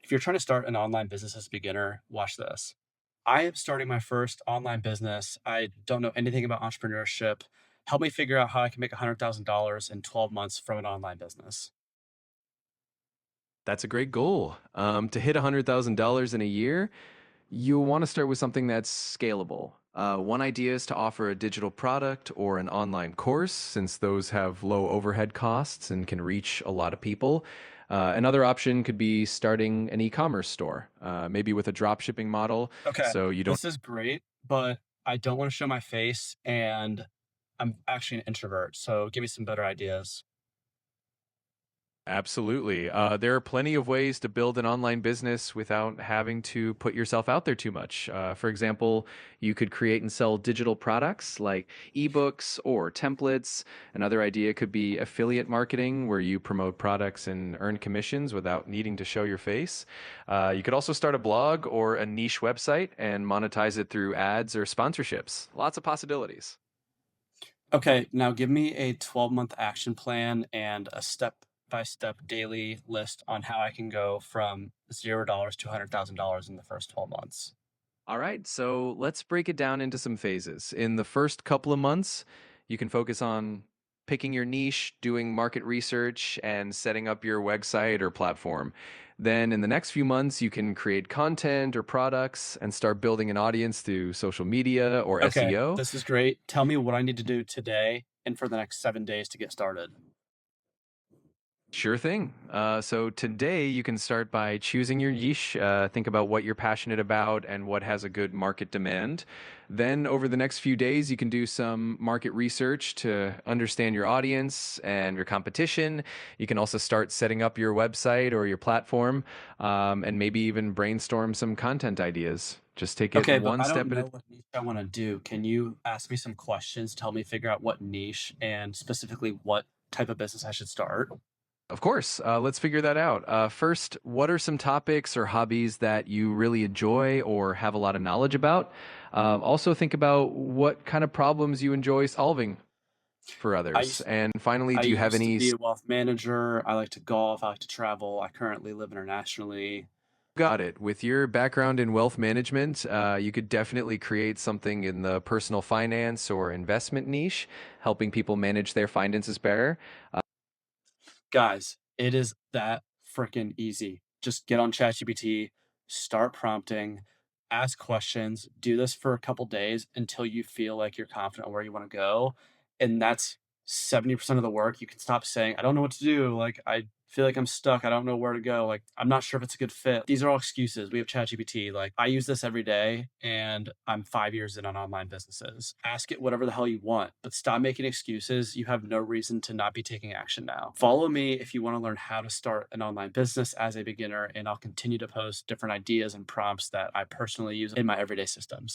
If you're trying to start an online business as a beginner, watch this. I am starting my first online business. I don't know anything about entrepreneurship. Help me figure out how I can make $100,000 in 12 months from an online business. That's a great goal. To hit $100,000 in a year, you want to start with something that's scalable. One idea is to offer a digital product or an online course, since those have low overhead costs and can reach a lot of people. Another option could be starting an e commerce store, maybe with a drop shipping model. Okay, So you don't this is great, but I don't want to show my face and I'm actually an introvert. So give me some better ideas. Absolutely. There are plenty of ways to build an online business without having to put yourself out there too much. For example, you could create and sell digital products like ebooks or templates. Another idea could be affiliate marketing, where you promote products and earn commissions without needing to show your face. You could also start a blog or a niche website and monetize it through ads or sponsorships. Lots of possibilities. Okay, now give me a 12-month action plan and a step-by-step daily list on how I can go from $0 to $100,000 in the first 12 months. All right, so let's break it down into some phases. In the first couple of months, you can focus on picking your niche, doing market research, and setting up your website or platform. Then, in the next few months, you can create content or products and start building an audience through social media or Okay, SEO. this is great. Tell me what I need to do today and for the next 7 days to get started. Sure thing. So today you can start by choosing your niche. Think about what you're passionate about and what has a good market demand. Then over the next few days, you can do some market research to understand your audience and your competition. You can also start setting up your website or your platform, and maybe even brainstorm some content ideas. Just take it Okay, but one I don't step at a know what niche I want to do. Can you ask me some questions, tell me figure out what niche and specifically what type of business I should start? Of course. Let's figure that out. First, what are some topics or hobbies that you really enjoy or have a lot of knowledge about? Also, think about what kind of problems you enjoy solving for I others. used And finally, I do you have used to any? be a wealth manager. I like to golf. I like to travel. I currently live internationally. Got it. With your background in wealth management, you could definitely create something in the personal finance or investment niche, helping people manage their finances better. Guys, it is that freaking easy. Just get on ChatGPT, start prompting, ask questions, do this for a couple days until you feel like you're confident where you want to go. And that's 70% of the work. You can stop saying, I don't know what to do. Like, I feel like I'm stuck. I don't know where to go. Like, I'm not sure if it's a good fit. These are all excuses. We have ChatGPT. Like, I use this every day and I'm 5 years in on online businesses. Ask it whatever the hell you want, but stop making excuses. You have no reason to not be taking action now. Follow me if you want to learn how to start an online business as a beginner, and I'll continue to post different ideas and prompts that I personally use in my everyday systems.